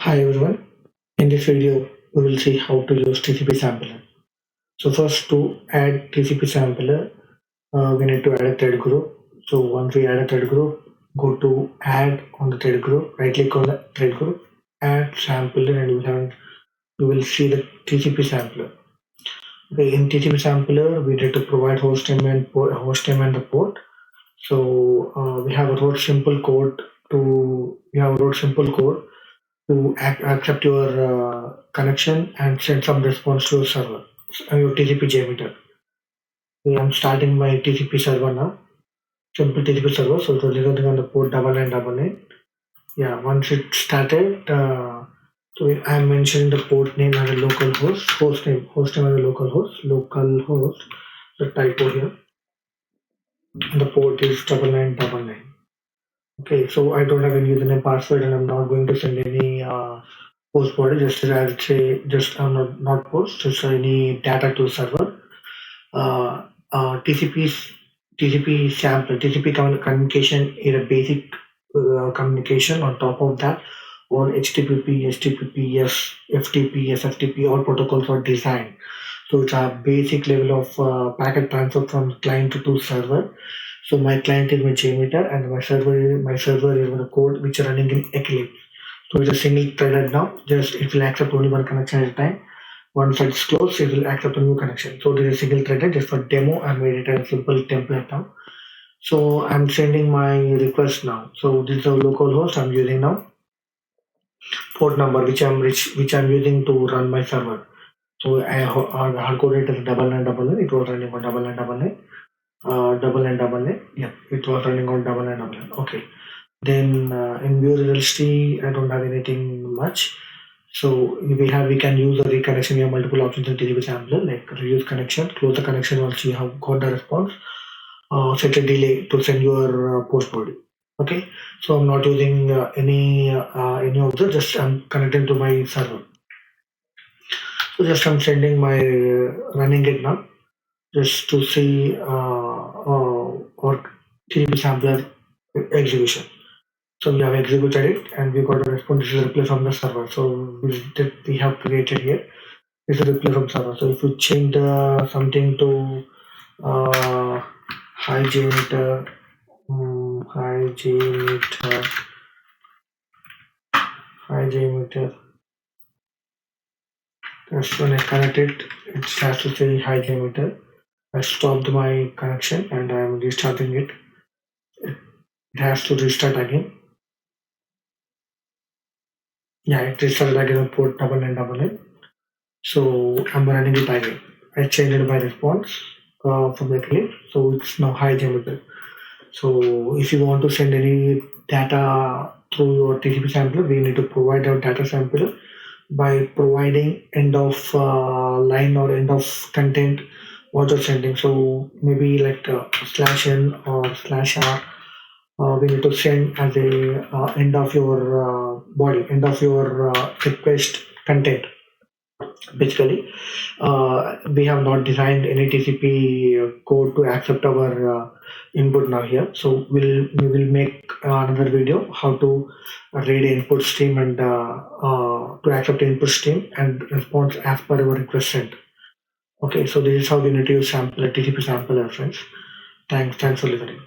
Hi everyone. In this video, we will see how to use TCP Sampler. So first, to add TCP Sampler, we need to add a thread group. So once we add a thread group, go to Add on the thread group, right click on the thread group, Add Sampler, and you will see the TCP Sampler. Okay, in TCP Sampler, we need to provide host name and the port. So we have a wrote simple code to accept your connection and send some response to your server, your TCP JMeter. I'm starting my TCP server now. Simple TCP server. So it was resulting on the port 9999. Yeah, once it started, so I'm mentioning the port name as a local host, host name as a local host. The typo here. The port is 9999. Okay, so I don't have any username password, and I'm not going to send any post body, just as I would say, just not post, just any data to server. TCP sampler, TCP communication is a basic communication. On top of that, all HTTP, HTTPS, FTP, SFTP, all protocols are designed. So it's a basic level of packet transfer from client to server. So my client is my JMeter, and my server is the code which is running in Eclipse. So it's a single threaded now. Just it will accept only one connection at a time. Once it's closed, it will accept a new connection. So this is single threaded. Just for demo, I made it a simple template now. So I'm sending my request now. So this is a local host I'm using now. Port number which I'm using to run my server. So I hard coded it as 9999. It was running on 9999. 9999. Yeah, it was running on 9999. Okay. Then in view registry, I don't have anything much. So we can use a reconnection. We have multiple options in TCP Sampler, like reuse connection, close the connection once you have got the response, set a delay to send your post body. Okay, so I'm not using any of the, just I'm connecting to my server. So just I'm sending my running it now, just to see or TCP Sampler execution. So we have executed it and we got a response. This is a reply from the server. So we have created here. This is a reply from server. So if you change something to hi JMeter, just when I connect it, it has to say hi JMeter. I stopped my connection and I am restarting it. It has to restart again. Yeah, it restarted again on port 9999. So I'm running it again. I changed my response from the clip, so it's now high JMeter. So if you want to send any data through your TCP sampler, we need to provide our data sampler by providing end of line or end of content what you're sending. So maybe like /n or /r. We need to send as a end of your body, end of your request content. Basically, we have not designed any TCP code to accept our input now here. So we will make another video how to read input stream and to accept input stream and response as per our request sent. Okay, so this is how we need to use TCP sampler, friends. Thanks for listening.